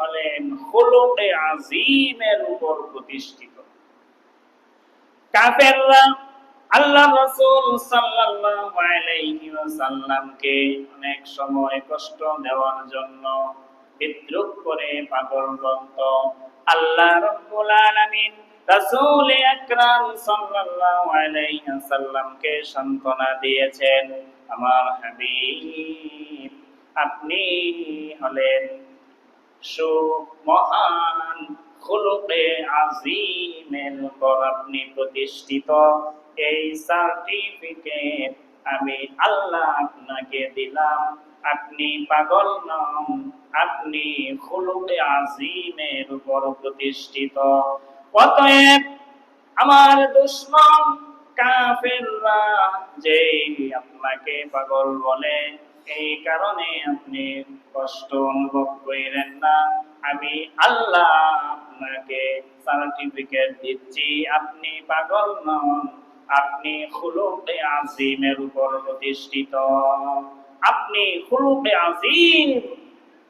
হলেন খুলুকে আযীমের উপর প্রতিষ্ঠিত। কাফেররা আল্লাহ রাসূল সাল্লাল্লাহু আলাইহি ওয়াসাল্লামকে অনেক সময় কষ্ট দেওয়ার জন্য বিদ্রূপ করে পাগল বলতো। আল্লাহ রাব্বুল আলামিন রাসূল আকরাম সাল্লাল্লাহু আলাইহি ওয়াসাল্লামকে সান্ত্বনা দিয়েছেন, আমার হাবিব আপনি হলেন সুমহান খুলুকে আযীমের উপর আপনি প্রতিষ্ঠিত। এই সার্টিফিকেট আমি আল্লাহ আপনাকে দিলাম। আপনি পাগল নন, আপনি খুলুকে আযীমের উপর প্রতিষ্ঠিত। অতএব আমার দুশমন কাফেররা যে আপনাকে পাগল বলে, এই কারণে আপনি কষ্ট অনুভব করেন না। আমি আল্লাহ আপনাকে সার্টিফিকেট দিচ্ছি, আপনি পাগল নন, আপনি খুলুকে আযীমের উপর প্রতিষ্ঠিত। আপনি খুলুকে আযীম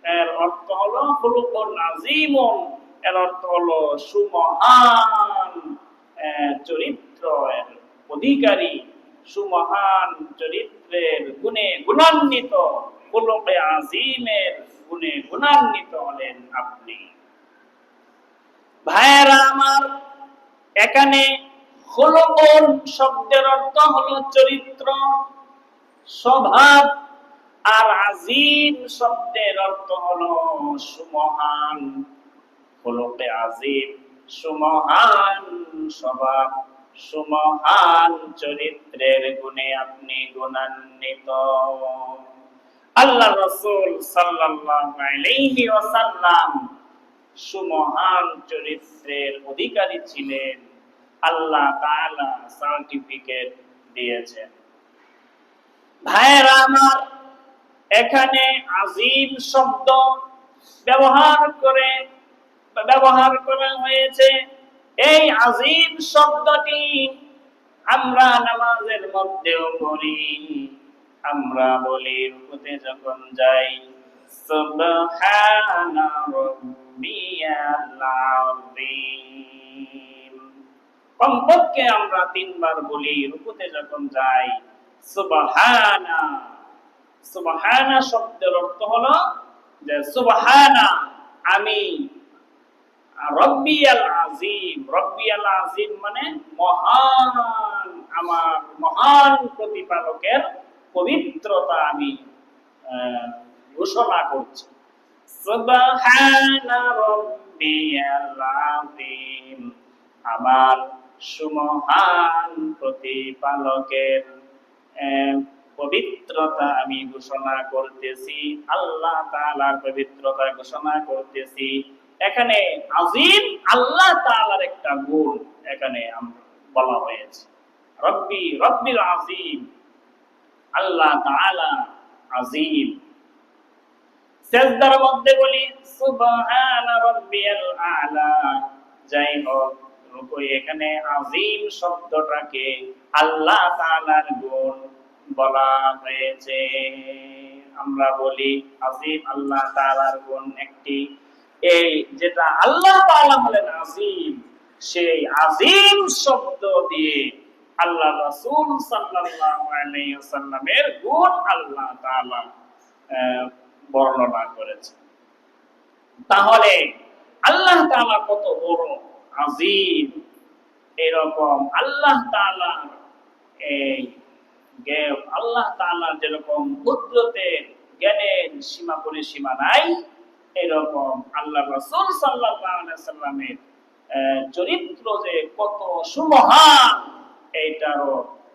এর অর্থ হলো খুলুকুন আযীমুন, এর অর্থ হলো সুমহান চরিত্রের অধিকারী, সুমহান চরিত্রের গুণে গুণান্বিত, খুলুকে আযীমের গুণে গুণান্বিত হলেন আপনি। ভাইয়েরা আমার, এখানে খুলুকুন শব্দের অর্থ হলো চরিত্র, স্বভাব, আর আযীম শব্দের অর্থ হলো সুমহান। খুলুকে আযীম সুমহান স্বভাব, সুমহান চরিত্রের গুণে আপনি গুণান্বিত। আল্লাহ রাসূল সাল্লাল্লাহু আলাইহি ওয়াসাল্লাম সুমহান চরিত্রের অধিকারী ছিলেন, আল্লাহ তাআলা সার্টিফিকেট দিয়েছেন। ভাইয়েরা আমার, এখানে আযীম শব্দ ব্যবহার করা হয়েছে। এই আযীম শব্দটি আমরা নামাজের মধ্যেও পড়ি। আমরা বলি রুকুতে যখন যাই, সুবহানা রাব্বিয়াল আযীম। কমপক্ষে আমরা 3 বার বলি রুকুতে যখন যাই সুবহানা। সুবহানা শব্দের অর্থ হলো যে সুবহানা আমি রব্বিয়াল আযীম। রব্বিয়াল আযীম মানে মহান, আমার মহান প্রতিপালকের পবিত্রতা আমি ঘোষণা করছি। সুবহানা রাব্বিয়াল আযীম, আমার সুমহান প্রতিপালকের পবিত্রতা আমি ঘোষণা করতেছি, আল্লাহ তাআলার পবিত্রতা ঘোষণা করতেছি। এখানে আযীম আল্লাহ তাআলার একটা গুণ এখানে বলা হয়েছে। রব্বিল আযীম, আল্লাহ তাআলা আযীম। সিজদার মধ্যে বলি সুবহানা রাব্বিয়াল আ'লা। যাই হোক, রুকুয়ে এখানে আযীম শব্দটাকে আল্লাহ তাআলার গুণ বলা হয়েছে। আমরা বলি আযীম আল্লাহ তাআলার গুণ একটি। এই যেটা আল্লাহ তাআলা হলেন আযীম, সেই আযীম শব্দ দিয়ে আল্লাহ রাসূল সাল্লাল্লাহু আলাইহি ওয়াসাল্লামের গুণ আল্লাহ তাআলা বর্ণনা করেছেন। তাহলে আল্লাহ তাআলা কত বড়, আযীম। এরকম আল্লাহ তাআলা আল্লাহ তাআলার যেরকম কুদরতের জ্ঞানের সীমা পরিসীমা নাই, এরকম আল্লাহ রাসূল সাল্লাল্লাহু আলাইহি ওয়াসাল্লামের চরিত্র যে কত সুমহান, এইটারও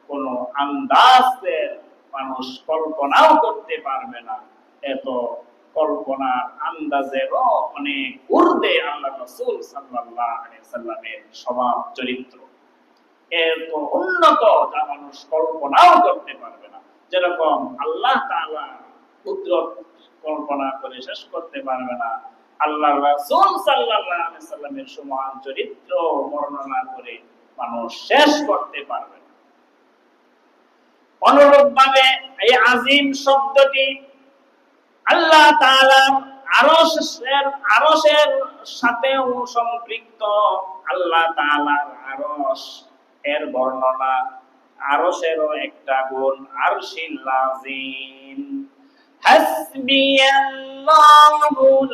কোনো আন্দাজের মানুষ কল্পনাও করতে পারবে না। এত কল্পনার আন্দাজেরও অনেক ঊর্ধ্বে আল্লাহ রাসূল সাল্লাল্লাহু আলাইহি ওয়াসাল্লামের স্বভাব চরিত্র, এত উন্নত যা মানুষ কল্পনাও করতে পারবে না। যেরকম আল্লাহ তাআলা কুদরত কল্পনা করে শেষ করতে পারবে না, আল্লাহ রাসূল সাল্লাল্লাহু আলাইহি ওয়াসাল্লামের সুমহান চরিত্র বর্ণনা করে মানুষ শেষ করতে পারবে না। অনুরূপভাবে এই আযীম শব্দটি আল্লাহ তাআলা আরশের সাথেও সম্পৃক্ত আল্লাহ তাআলার আরশ এর বর্ণনা, আরশেরও একটা গুণ আরশিল আযীম। হাসবিয়াল্লাহু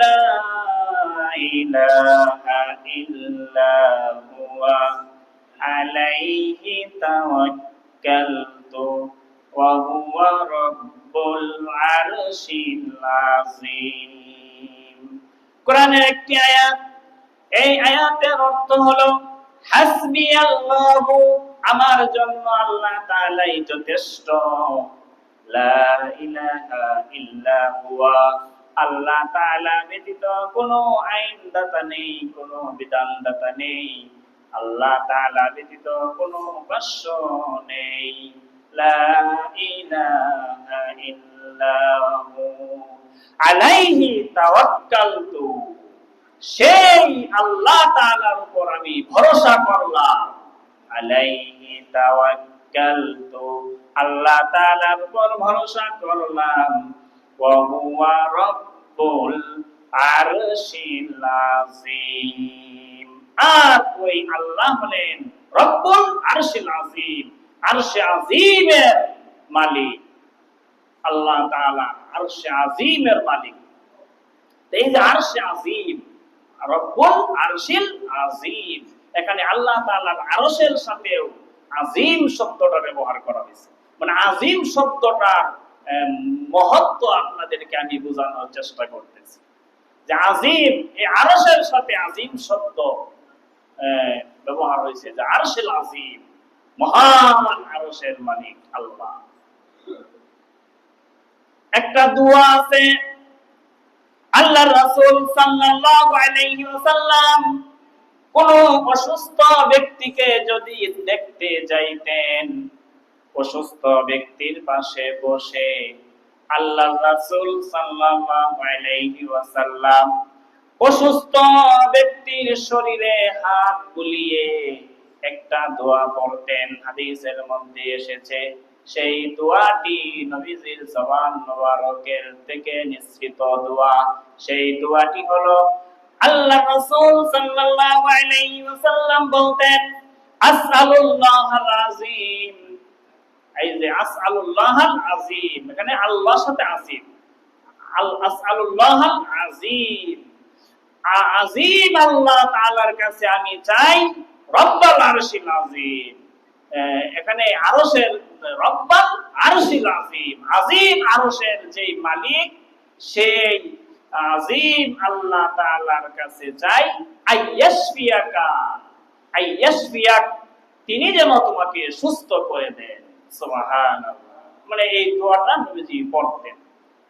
লা ইলাহা ইল্লা হুয়া আলাইহি তাওয়াক্কালতু ওয়া হুয়া রাব্বুল আরশিল আযীম। কোরআনের একটি আয়াত, এই আয়াতের অর্থ হলো হাসবিয়াল্লাহু, আমার জন্য আল্লাহ তাআলাই যথেষ্ট, লা ইলাহা ইল্লা হুয়া, আল্লাহ তাআলা ব্যতীত কোনো আইনদাতা নেই, কোনো বিধানদাতা নেই, আল্লাহ তাআলা ব্যতীত কোনো উপাস্য নেই, লা ইলাহা ইল্লাহু আলাইহি তাওয়াক্কালতু, সেই আল্লাহ তাআলার উপর আমি ভরসা করলাম, আলাইহি তাওয়াক্কালতু, আল্লাহ তাআলার উপর ভরসা করলাম, ওয়া হুয়া রাব্বুল আরশিল আযীম, আর ওই আল্লাহ হলেন রব্বুল আরশিল আযীম, আরশে আযীমের মালিক। আল্লাহ তাআলা আরশে আযীমের মালিক। এই যে আরশে আযীম, রব্বুল আরশিল আযীম, এখানে আল্লাহ তাআলার আরশের সাথেও আযীম শব্দটা ব্যবহার করা হয়েছে। মানে আযীম শব্দটার মহত্ব আপনাদেরকে আমি বোঝানোর চেষ্টা করতেছি, যে আযীম, এই আরশের সাথে আযীম শব্দ ব্যবহার হয়েছে, যে আরশিল আযীম, মহান আরশের মালিক আল্লাহ। একটা দোয়া আছে, আল্লাহর রাসূল সাল্লাল্লাহু আলাইহি ওয়াসাল্লাম কোন অসুস্থ ব্যক্তিকে যদি দেখতে যাইতেন, অসুস্থ ব্যক্তির পাশে বসে আল্লাহর রাসূল সাল্লাল্লাহু আলাইহি ওয়াসাল্লাম অসুস্থ ব্যক্তির শরীরে হাত বুলিয়ে একটা দোয়া পড়তেন। হাদিসের মধ্যে এসেছে, সেই দোয়াটি নবীজির জবান মোবারকের থেকে নিঃসৃত দোয়া। সেই দোয়াটি হলো, আল্লাহ রাসূল সাল্লাল্লাহু আলাইহি ওয়াসাল্লাম বলতেন, আসআলুল্লাহাল আযীম, এই যে আসআলুল্লাহাল আযীম, এখানে আল্লাহর সাথে আযীম, আসআলুল্লাহাল আযীম, আযীম আল্লাহ তাআলার কাছে আমি চাই, রব্বুল আরশিল আযীম, এখানে আরশের রব্বুল আরশিল আযীম, আযীম আরশের যে মালিক, সেই আযীম আল্লাহ তাআলার কাছে চাই, আইয়াশফিয়াকা, আইয়াশফিয়াক, তিনি যেন তোমাকে সুস্থ করে দেন। সুবহানাল্লাহ। মানে এই দোয়াটা নবীজি পড়তেন।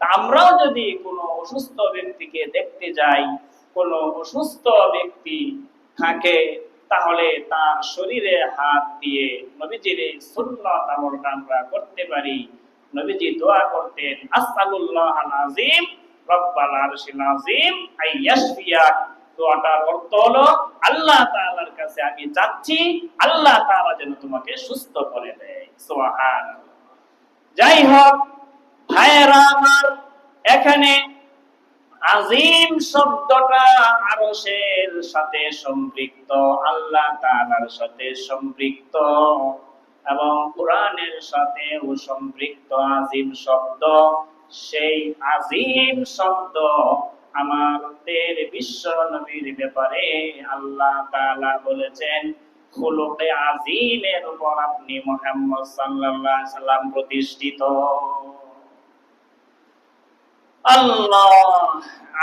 তা আমরাও যদি কোনো অসুস্থ ব্যক্তিকে দেখতে যাই, কোনো অসুস্থ ব্যক্তি থাকে, তাহলে তার শরীরে হাত দিয়ে নবীজির এই সুন্নাত আমলটা আমরা করতে পারি। নবীজি দোয়া করতেন, আসআলুল্লাহাল আযীম রব্বুল আরশিল আযীম আইয়াশফিয়াক। দোয়াটার অর্থ হলো, আল্লাহ তাআলার কাছে আমি চাচ্ছি, আল্লাহ তাআলা যেন তোমাকে সুস্থ করে দেয়। সুবহানাল্লাহ। যাই হোক ভাইয়েরা আমার, এখানে আযীম শব্দটা আরশের সাথে সম্পৃক্ত, আল্লাহ তাআলার সাথে সম্পৃক্ত, এবং কোরআনের সাথেও সম্পৃক্ত আযীম শব্দ। সেই আযীম শব্দ আমাদের বিশ্ব নবীর ব্যাপারে আল্লাহ তাআলা বলেছেন, খুলুকে আযীমের উপর আপনি মুহাম্মদ সাল্লাল্লাহু আলাইহি সাল্লাম প্রতিষ্ঠিত। আল্লাহ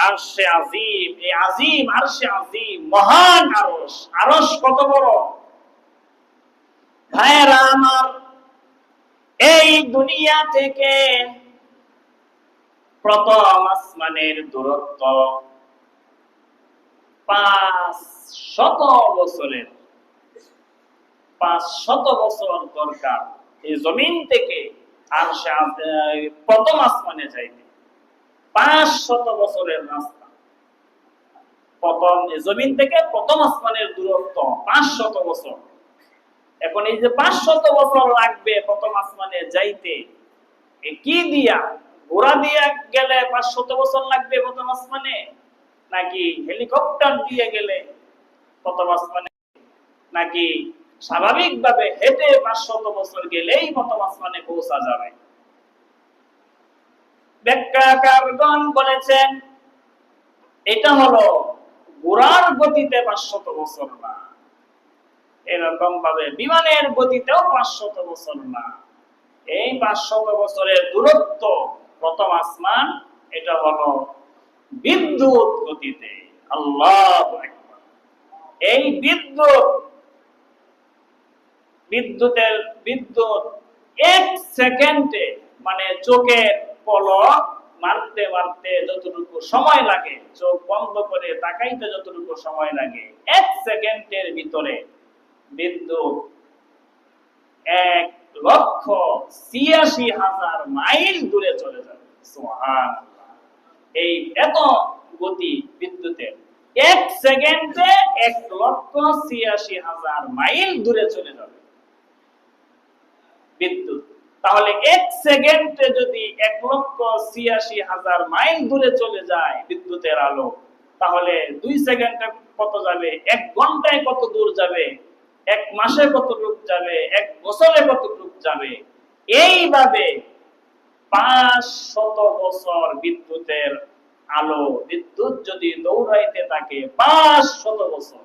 আরশে আযীম, এই আযীম আরশে আযীম, মহান আরশ। আরশ কত বড় ভাইয়েরা আমার, এই দুনিয়া থেকে প্রথম আসমানের দূরত্ব 500 বছরের, 500 বছর দরকার এই জমিন থেকে আরশে প্রথম আসমানে যাইতে। 500 বছরের রাস্তা, প্রথম জমিন থেকে প্রথম আসমানের দূরত্ব 500 বছর। এখন এই যে 500 বছর লাগবে প্রথম আসমানে যাইতে, কি দিয়া ঘোড়া দিয়ে গেলে 500 বছর লাগবে প্রথম আসমানে, নাকি হেলিকপ্টার দিয়ে গেলে প্রথম আসমানে, নাকি স্বাভাবিকভাবে হেঁটে 500 বছর গেলেই প্রথম আসমানে পৌঁছা যাবে? ব্যাখ্যাকারগণ বলেছেন এটা হলো ঘোড়ার গতিতে 500 বছর না, এরকম ভাবে বিমানের গতিতেও 500 বছর না। এই 500 বছরের দূরত্ব প্রথম আসমান, এটা হলো বিদ্যুৎ গতিতে। আল্লাহু আকবার। এই বিদ্যুৎ 1 সেকেন্ডে, মানে চোখের পলক মারতে মারতে যতটুকু সময় লাগে, চোখ বন্ধ করে তাকাইতে যতটুকু সময় লাগে, 1 সেকেন্ডের ভিতরে বিদ্যুৎ 1,86,000 মাইল দূরে চলে যাবে। সুবহানাল্লাহ। এই এত গতি বিদ্যুতের, 1 সেকেন্ডে 1,86,000 মাইল দূরে চলে যাবে বিদ্যুৎ। তাহলে 1 সেকেন্ডে যদি 1,86,000 মাইল দূরে চলে যায় বিদ্যুতের আলো, তাহলে 2 সেকেন্ডে কত যাবে, 1 ঘন্টায় কত দূর যাবে, 1 মাসে কত দূর যাবে, 1 বছরে কত দূর যাবে। এইভাবে 500 বছর বিদ্যুতের আলো, বিদ্যুৎ যদি দৌড়াইতে থাকে 500 বছর,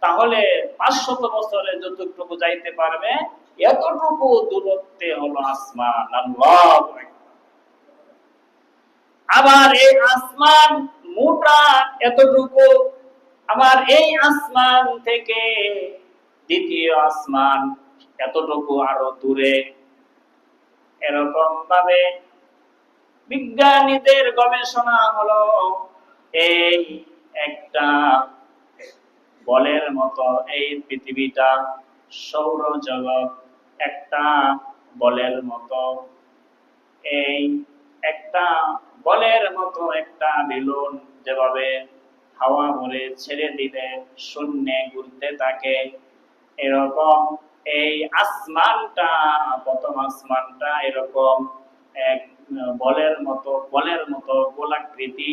তাহলে 500 বছরে যতটুকু যাইতে পারবে এতটুকু দূরত্বে হলো আসমান। আল্লাহু আকবার। আবার এই আসমান মোটা এতটুকু, আবার এই আসমান থেকে দ্বিতীয় আসমান এতটুকু আরো দূরে। এরকম ভাবে বিজ্ঞানীদের গবেষণা হলো এই একটা বলের মতো, এই পৃথিবীটা সৌরজগৎ একটা বলের মতো, এই একটা বলের মতো একটা বেলুন যেভাবে হাওয়া ভরে ছেড়ে দিলে শূন্যে ঘুরতে থাকে, এরকম এই আসমানটা, প্রথম আসমানটা এরকম এক বলের মতো গোলাকৃতি।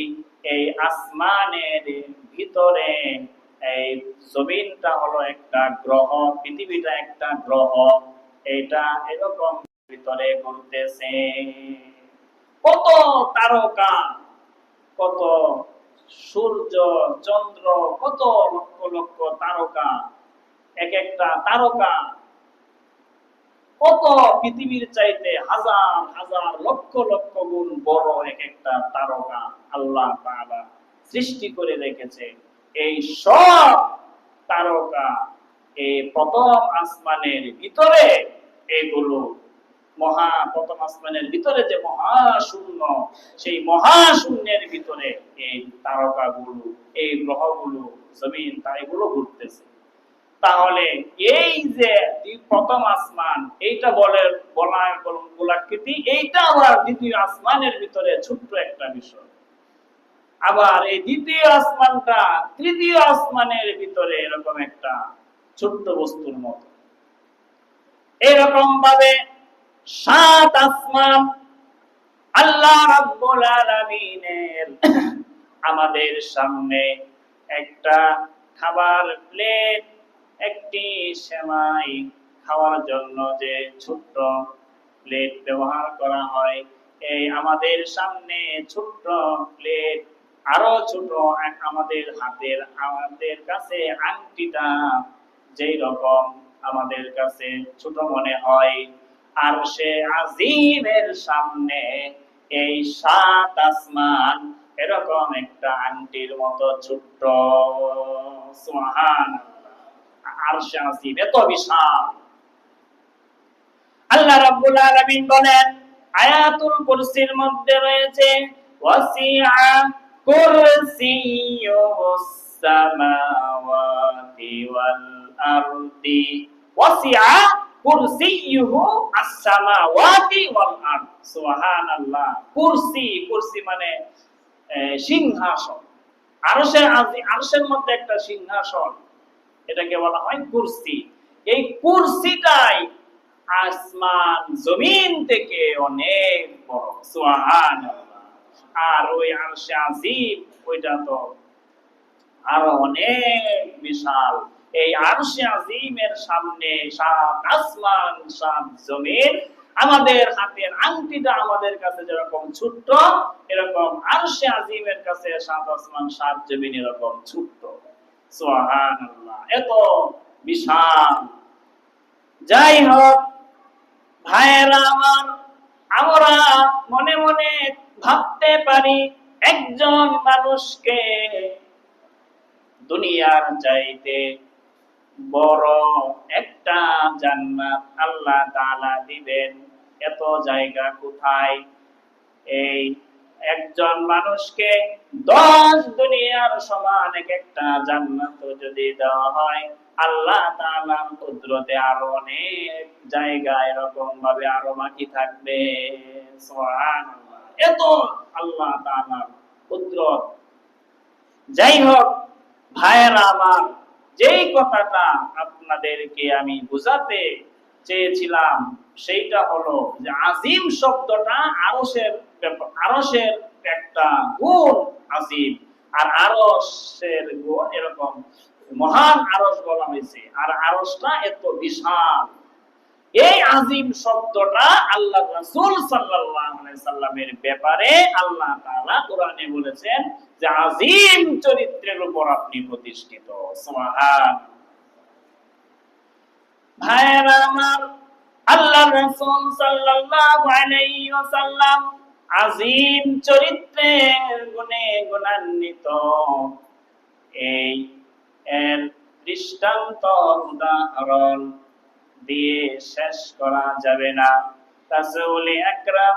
এই আসমানের ভিতরে এই জমিনটা হলো একটা গ্রহ, পৃথিবীটা একটা গ্রহ, এটা এরকম ভিতরে ঘুরতেছে। কত তারকা, কত সূর্য চন্দ্র, কত লক্ষ লক্ষ তারকা, এক একটা তারকা কত পৃথিবীর চাইতে হাজার হাজার লক্ষ লক্ষ গুণ বড় এক একটা তারকা আল্লাহ তাআলা সৃষ্টি করে রেখেছে। এই সব তারকা এই প্রথম আসমানের ভিতরে, এগুলো প্রথম আসমানের ভিতরে যে মহাশূন্য, সেই মহাশূন্যের ভিতরে এই তারকাগুলো, এই গ্রহগুলো, জমিন, এগুলো ঘুরতেছে। তাহলে এই যে প্রথম আসমান, এইটা বলার গোলাকৃতি, এইটা আবার দ্বিতীয় আসমানের ভিতরে ছোট্ট একটা বিষয়। আবার এই দ্বিতীয় আসমানটা তৃতীয় আসমানের ভিতরে এরকম একটা ছোট্ট বস্তুর মতো। এরকম ভাবে 7 আসমান আল্লাহ রাব্বুল আলামিনের আমাদের সামনে একটা খাবার প্লেট, একটি সেমাই খাওয়ার জন্য যে ছোট্ট প্লেট ব্যবহার করা হয়, এই আমাদের সামনে ছোট্ট প্লেট, আরো ছোট আমাদের কাছে আংটিটা যেই রকম আমাদের কাছে ছোট মনে হয়, আরশে আজিমের সামনে এই 7 আসমান এরকম একটা আংটির মতো ছোট্ট। সুবহানাল্লাহ। আরশে আজিম এত বিশাল। আল্লাহ রাব্বুল আলামিন বলেন আয়াতুল কুরসির মধ্যে রয়েছে ওয়াসিআ কুরসিয়ুস সামাওয়াতি ওয়াল আরদি, ওয়াসিআ কুরসিয়ুহু আস-সামাওয়াতি ওয়াল আরদ। সুবহানাল্লাহ। কুরসি মানে সিংহাসন। আরশের মধ্যে একটা সিংহাসন, এটাকে বলা হয় কুরসি। এই কুরসিটাই আসমান জমিন থেকে অনেক বড়। সুবহানাল্লাহ। আর ওই আরশে আজিম ওইটা তো আরো অনেক বিশাল। এই আরশে আজিমের সামনে সাত আসমান সাত জমিন। আমাদের হাতের আংটিটা আমাদের কাছে যেরকম ছোট্ট, এরকম আরশে আজিমের কাছে সাত আসমান সাত জমিন এরকম ছোট্ট। সুবহানাল্লাহ, এত বিশাল। যাই হোক ভাইয়েরা আমার, আমরা মনে মনে ভাবতে পারি একজন মানুষকে দুনিয়ার চাইতে বড় একটা জান্নাত আল্লাহ তাআলা দিবেন। এত জায়গা কোথায়? এই একজন মানুষকে 10 দুনিয়ার সমান এক একটা জান্নাত যদি দেওয়া হয়, আল্লাহ তাআলার কুদরতে আরো অনেক জায়গা এরকম ভাবে আরো বাকি থাকবে। সুবহানাল্লাহ, এত আল্লাহ তাআলার কুদরত। যাই হোক ভাইয়েরা আমার, যেই কথাটা আপনাদেরকে আমি বুঝাতে চেয়েছিলাম সেইটা হলো যে আজিম শব্দটা আরশের একটা গুণ আজিম, আর আরশের গুণ এরকম মহান আরশ বলা হয়েছে, আর আরশটা এত বিশাল। এই আজিম শব্দটা আল্লাহ রাসূল সাল্লাল্লাহু আলাইহি সাল্লামের ব্যাপারে আল্লাহ তাআলা কোরআনে বলেছেন যে আজিম চরিত্রের উপর আপনি প্রতিষ্ঠিত। সুবহান। ভাইরা আমার, আল্লাহ রাসূল সাল্লাল্লাহু আলাইহি ওয়াসাল্লাম আজিম চরিত্রের গুণে গুণান্বিত। এই এর দৃষ্টান্ত উদাহরণ দিয়ে শেষ করা যাবে না। রাসূল আকরাম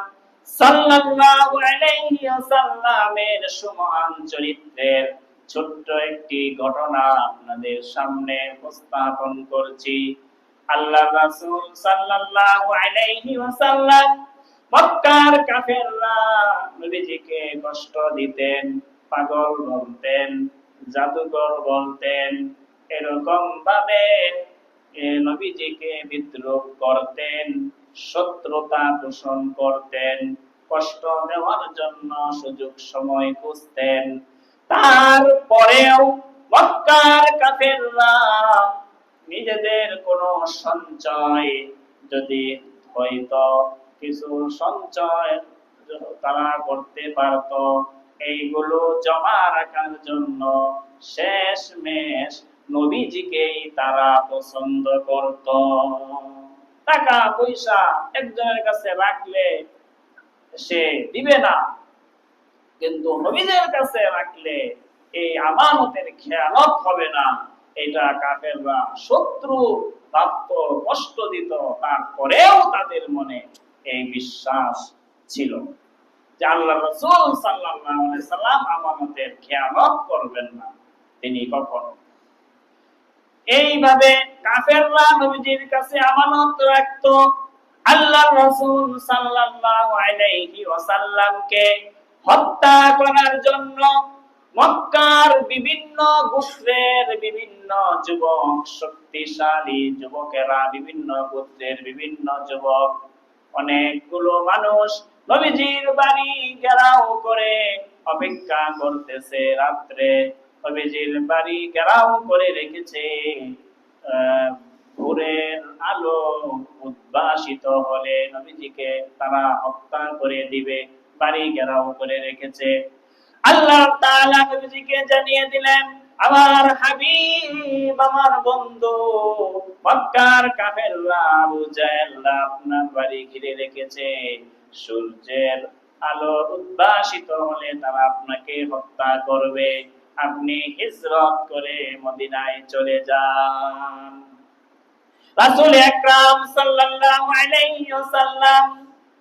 সাল্লাল্লাহু আলাইহি ওয়াসাল্লামের সুমহান চরিত্রের ছোট্ট একটি ঘটনা আপনাদের সামনে উপস্থাপন করছি। আল্লাহ রাসূল সাল্লাল্লাহু আলাইহি ওয়াসাল্লাম মক্কার কাফেররা নবীজিকে কষ্ট দিতেন, পাগল বলতেন, জাদুকর বলতেন, এরকম ভাবে নবীজিকে বিদ্রোহ করতেন, শত্রুতা পোষণ করতেন, কষ্ট দেওয়ার জন্য সুযোগ সময় খুঁজতেন। তারপরেও মক্কার কাফেররা নিজেদের কোনো সঞ্চয় যদি হয়তো কিছু সঞ্চয় তারা করতে পারত, এইগুলো জমা রাখার জন্য শেষমেশ নবীজিকেই তারা পছন্দ করত। টাকা পয়সা একজনের কাছে রাখলে সে দিবে না, কিন্তু নবীদের কাছে রাখলে এই আমানতের খেয়ানত হবে না, এটা কাফেররা শত্রু ভাবত, কষ্ট দিত, তারপরেও তাদের মনে এই বিশ্বাস ছিল যে আল্লাহ রাসূল সাল্লাল্লাহু আলাইহি সাল্লাম আমানতের খেয়ানত করবেন না তিনি কখনো। এইভাবে কাফেররা নবীজির কাছে আমানত রাখত। আল্লাহ রাসূল সাল্লাল্লাহু আলাইহি ওয়াসাল্লামকে হত্যা করার জন্য মক্কার বিভিন্ন গোত্রের বিভিন্ন যুবক, শক্তিশালী যুবকেরা, বিভিন্ন গোত্রের বিভিন্ন যুবক, অনেকগুলো মানুষ নবীজির বাড়ি ঘেরাও করে অপেক্ষা করতেছে। রাত্রে নবীজির বাড়ি ঘেরাও করে রেখেছে। ভোরের আলো উদ্ভাসিত হলে নবীজিকে তারা হত্যা করে দিবে, বাড়ি ঘেরাও করে রেখেছে। আল্লাহ তাআলা নবীজিকে জানিয়ে দিলেন, আমার হাবিব, আমার বন্ধু, মক্কার কাফেররা আবু জাহেল আপনার বাড়ি ঘিরে রেখেছে। সূর্যের আলো উদ্ভাসিত হলে তারা আপনাকে হত্যা করবে। আপনি হিজরত করে মদিনায় চলে যান। রাসূল আকরাম সাল্লাল্লাহু আলাইহি ওয়াসাল্লাম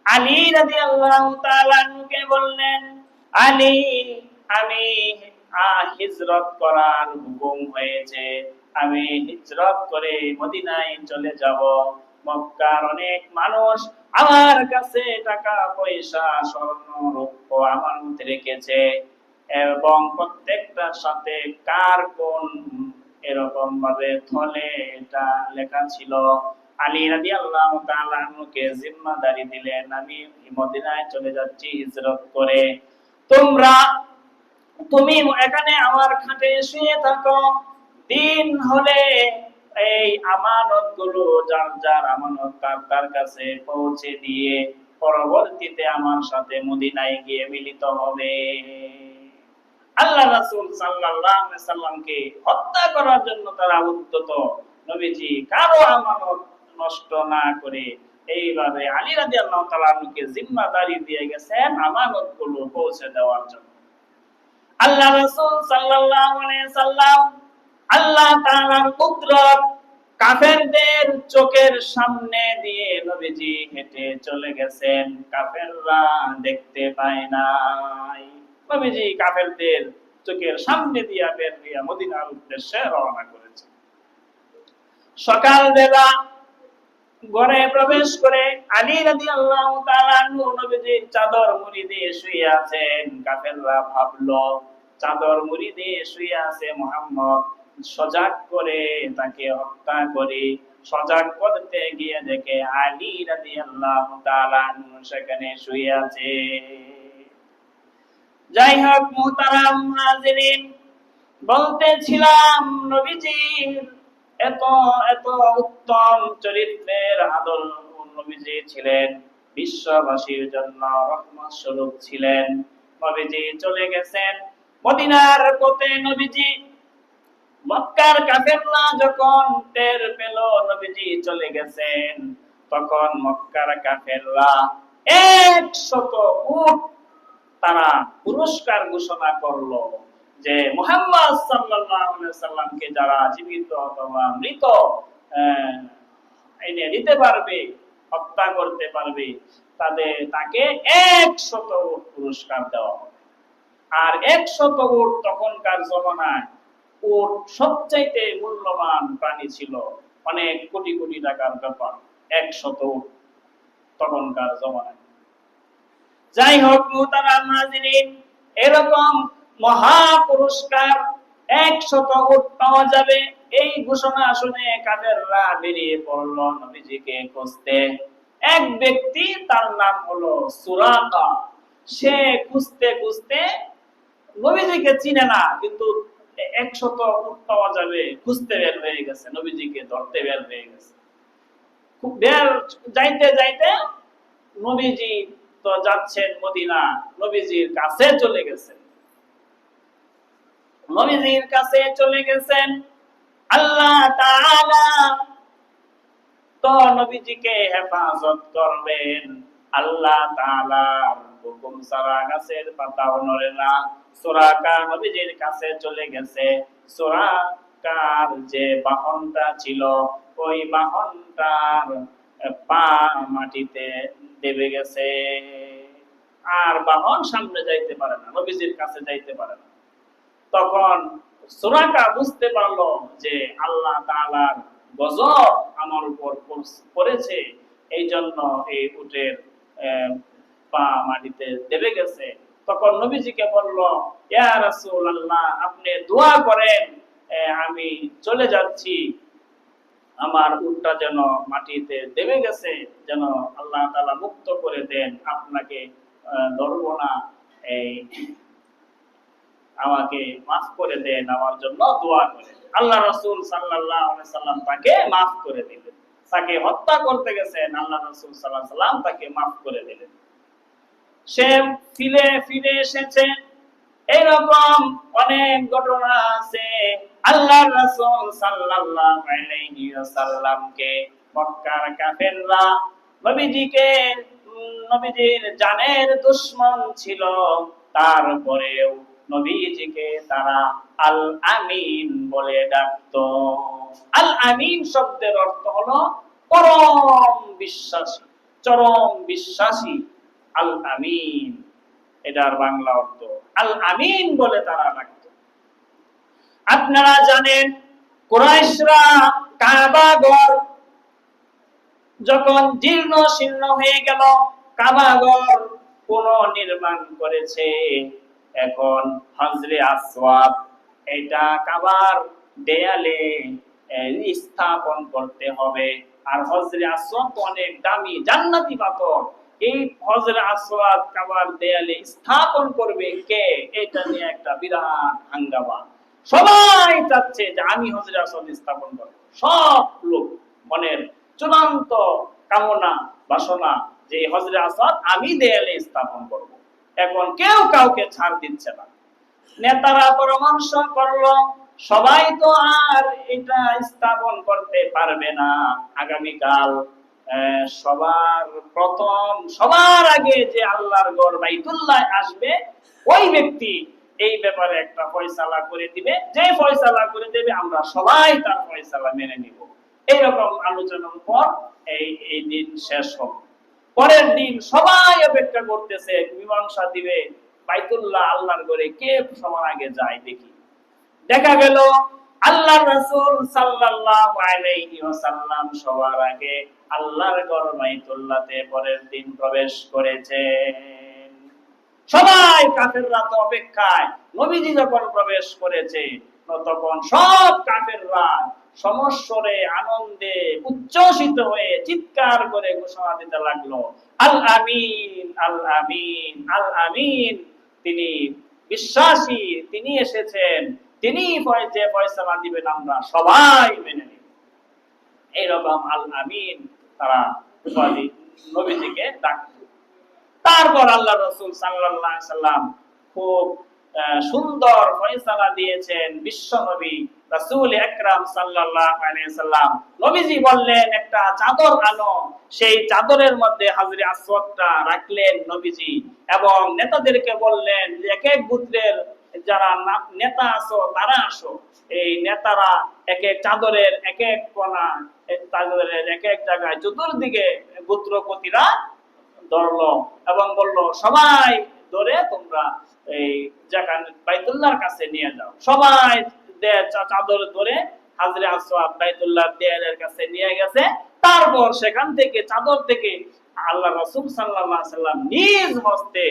আলী রাদিয়াল্লাহু তাআলা আনহুকে বললেন, আলী, আমি হিজরত করার হুকুম হয়েছে, আমি হিজরত করে মদিনায় চলে যাব। মক্কার অনেক মানুষ আমার কাছে টাকা পয়সা স্বর্ণ রৌপ্য আমানত রেখেছে, এবং প্রত্যেকটার সাথে কার কোন এরকম ভাবে থলে এটা লেখা ছিল। আলী রাদিয়াল্লাহু তাআলা আনহুকে জিম্মাদারি দিলেন, আমি মদিনায় চলে যাচ্ছি হিজরত করে, তুমি এখানে আমার খাটে শুয়ে থাকো, দিন হলে এই আমানত গুলো যার যার আমানত তার কাছে পৌঁছে দিয়ে পরবর্তীতে আমার সাথে মদিনায় গিয়ে মিলিত হবে। আল্লাহ রাসূল সাল্লাল্লাহু আলাইহি সাল্লামকে হত্যা করার জন্য তারা উদ্যত। নবীজি কারো আমানত নষ্ট না করে এইভাবে আলী রাদিয়াল্লাহু তাআলা আনহুকে জিম্মাদারি দিয়ে গেছেন আমানতগুলো পৌঁছে দেওয়ার জন্য। আল্লাহ রাসূল সাল্লাল্লাহু আলাইহি সাল্লাম আল্লাহ তাআলার কুদরত, কাফেরদের চোখের সামনে দিয়ে নবীজি হেঁটে চলে গেছেন, কাফেররা দেখতে পায় নাই। নবীজি কাফেরদের চোখের সামনে দিয়ে বের হয়ে মদিনার উদ্দেশ্যে রওনা করেছেন। সকালবেলা ঘরে প্রবেশ করে আলী রাদিয়াল্লাহু তাআলা আনহু নবীজির চাদর মুড়ি দিয়ে শুয়ে আছেন। কাফেররা ভাবলো চাদর মুড়ি দিয়ে শুয়ে আছে মুহাম্মদ, সজাগ করে তাকে হত্যা করে। সজাগ করতে গিয়ে দেখে আলী রাদিয়াল্লাহু তাআলা আনহু সেখানে শুয়ে আছে। যাই হোক মুহতারাম হাজিরিন, বলতেছিলাম নবীজির এত এত উত্তম চরিত্রের আদল নবীজি ছিলেন, বিশ্ববাসীর জন্য রহমত স্বরূপ ছিলেন। নবীজি চলে গেছেন মদিনার পথে। নবীজি মক্কার কাফেররা যখন টের পেল নবীজি চলে গেছেন, তখন মক্কার কাফেররা 100 উট তারা পুরস্কার ঘোষণা করলো যে মুহাম্মদ সাল্লাল্লাহু আলাইহি সাল্লামকে যারা জীবিত অথবা মৃত এনে দিতে পারবে, হত্যা করতে পারবে, তাকে 100 উট পুরস্কার দেওয়া হবে। আর 100 উট তখনকার জমানায় উট সবচাইতে মূল্যবান প্রাণী ছিল, অনেক কোটি কোটি টাকার ব্যাপার 100 উট তখনকার জমানায়। যাই হোক মুহতারাম হাজিরিন, এরকম মহা পুরস্কার 100 উট পাওয়া যাবে এই ঘোষণা শুনে কাফেররা বেরিয়ে পড়ল নবীজিকে খুঁজতে। এক ব্যক্তি, তার নাম হলো সুরাকা, সে খুঁজতে খুঁজতে নবীজিকে চিনে না, কিন্তু 100 উট পাওয়া যাবে খুঁজতে বের হয়ে গেছে, নবীজিকে ধরতে বের হয়ে গেছে। বের যাইতে যাইতে নবীজি তো যাচ্ছেন মদিনা, নবীজির কাছে চলে গেছেন। নবীজির কাছে চলে গেছেন আল্লাহ তাআলা তো নবীজিকে হেফাজত করবেন। আল্লাহ তাআলার হুকুম ছাড়া গাছের পাতাও নড়ে না। সুরাকা নবীজির কাছে চলে গেছে। সুরাকার যে বাহনটা ছিল, ওই বাহনটার পা মাটিতে দেবে গেছে, আর বাহন সামনে যাইতে পারে না, নবীজির কাছে যাইতে পারে না। তখন সুরাকা বুঝতে পারলো যে আল্লাহ তাআলার গজব আমার উপর পড়েছে, এই জন্য এই উটের পা মাটিতে দেবে গেছে। তখন নবীজিকে বলল, ইয়া রাসূলুল্লাহ, আপনি দোয়া করেন, আমি চলে যাচ্ছি, আমার উটটা যেন মাটিতে দেবে গেছে, যেন আল্লাহ তাআলা মুক্ত করে দেন, আপনাকে ধরব না, এই আমাকে মাফ করে দেন, আমার জন্য দোয়া করেন। আল্লাহ রাসূল সাল্লাল্লাহু আলাইহি সাল্লাম তাকে মাফ করে দিলেন। তাকে হত্যা করতে গেছেন, আল্লাহ রাসূল সাল্লাল্লাহু আলাইহি সাল্লাম তাকে মাফ করে দিলেন। সে ফিরে এসেছে। এরকম অনেক ঘটনা আছে। আল্লাহ রাসূল সাল্লাল্লাহু আলাইহি ওয়াসাল্লামকে মক্কার কাফেররা নবীজির জানের দুশমন ছিল, তারপরেও নবীজিকে তারা আল আমিন বলে ডাকতো। আল আমিন শব্দের অর্থ হলো পরম বিশ্বাসী, চরম বিশ্বাসী। আল আমিন এটার বাংলা অর্থ, আল আমিন বলে তারা ডাকতো। আপনারা জানেন কুরাইশরা কাবা ঘর যখন জীর্ণ শীর্ণ হয়ে গেল, কাবা ঘর পুনর্নির্মাণ করেছে। এখন হজরে আসওয়াদ এটা কাবার দেয়ালে স্থাপন করতে হবে। আর হজরে আসওয়াদ তো অনেক দামি জান্নাতি পাথর। এই হজরে আসওয়াদ কাবার দেয়ালে স্থাপন করবে কে, এটা নিয়ে একটা বিরাট হাঙ্গামা। সবাই চাচ্ছে যে আমি হজরে আসওয়াদ স্থাপন করব। সব লোক মনের চূড়ান্ত কামনা বাসনা যে হজরে আসওয়াদ আমি দেয়ালে স্থাপন করব। এখন কেউ কাউকে ছাড় দিচ্ছে না। নেতারা পরামর্শ করলো সবাই তো আর এটা স্থাপন করতে পারবে না। আগামীকাল সবার আগে যে আল্লাহর ঘর বাইতুল্লাহ আসবে ওই ব্যক্তি এই ব্যাপারে একটা ফয়সালা করে দিবে। যে ফয়সালা করে দেবে আমরা সবাই তার ফয়সালা মেনে নিব। এইরকম আলোচনার পর এই দিন শেষ হবে। পরের দিন সবাই অপেক্ষা করতেছে মীমাংসা দিবে বাইতুল্লাহ আল্লাহর ঘরে কে সবার আগে যায় দেখি। দেখা গেল আল্লাহর রাসূল সাল্লাল্লাহু আলাইহি ওয়াসাল্লাম সবার আগে আল্লাহর ঘর বাইতুল্লাহতে পরের দিন প্রবেশ করেছেন। সবাই কাফেররা তো অপেক্ষায়, নবীজি যখন প্রবেশ করেছে তখন সব কাফেররা সমস্বরে আনন্দে উচ্ছ্বসিত হয়ে চিৎকার করে ঘোষণা দিতে লাগলো, আল আমিন আল আমিন আল আমিন। তিনি বিশ্বাসী, তিনি এসেছেন, তিনি যে ফয়সালা দিবেন আমরা সবাই মেনে নিব। এইরকম আল আমিন তারা উপাধি নবীজিকে ডাকত। তারপর আল্লাহ রাসূল সাল্লাল্লাহু আলাইহি সাল্লাম খুব সুন্দর ফয়সালা দিয়েছেন। বিশ্ব নবী রাসূল আকরাম সাল্লাল্লাহু আলাইহি সাল্লাম নবীজি বললেন একটা চাদর আনো। সেই চাদরের মধ্যে হাজরে আসওয়াদটা রাখলেন নবীজি এবং নেতাদেরকে বললেন যে এক এক গোত্রের যারা নেতা আছো তারা আসো। এই নেতারা এক এক চাদরের এক এক কোণা, চাদরের এক এক জায়গায় চতুর্দিকে গোত্রপতিরা ধরলো এবং বললো সবাই ধরে তোমরা এই জায়গা বাইতুল্লাহর কাছে নিয়ে যাও। সবাই চাদর ধরে হাজরে আসওয়াদ বাইতুল্লাহর দেয়ালের কাছে নিয়ে গেছে। তারপর সেখান থেকে চাদর থেকে আল্লাহ রাসূল সাল্লাল্লাহু আলাইহি সাল্লাম নিজ হস্তে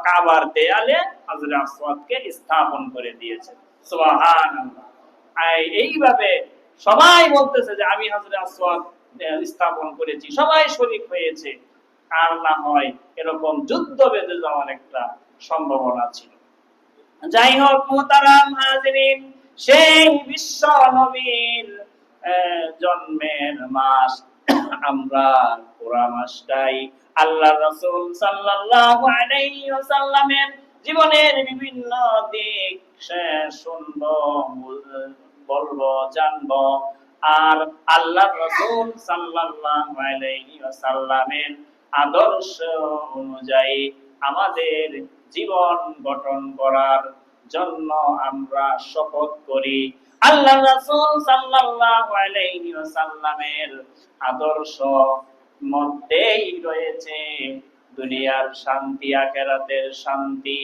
কাবার দেয়ালে হাজরে আসওয়াদকে স্থাপন করে দিয়েছে। সুবহানাল্লাহ। এইভাবে সবাই বলতেছে যে আমি হাজরে আসওয়াদ স্থাপন করেছি, সবাই শরীক হয়েছে। আর না হয় এরকম যুদ্ধ বেঁধে যাওয়ার একটা সম্ভাবনা ছিল। যাই হোক মুহতারাম হাজিরিন, সেই বিশ্ব নবীর জন্মের মাস আমরা পুরা মাসটাই আল্লাহ রাসূল সাল্লাল্লাহু আলাইহি ওয়াসাল্লামের জীবনের বিভিন্ন দিক শুনবো, বলবো, জানবো। আর আল্লাহ রাসূল সাল্লাল্লাহু আলাইহি ওয়াসাল্লামের আদর্শ অনুযায়ী আমাদের জীবন গঠন করার জন্য আমরা শপথ করি। আল্লাহ রাসূল সাল্লাল্লাহু আলাইহি ওয়াসাল্লামের আদর্শ মধ্যেই রয়েছে দুনিয়ার শান্তি, আখিরাতের শান্তি।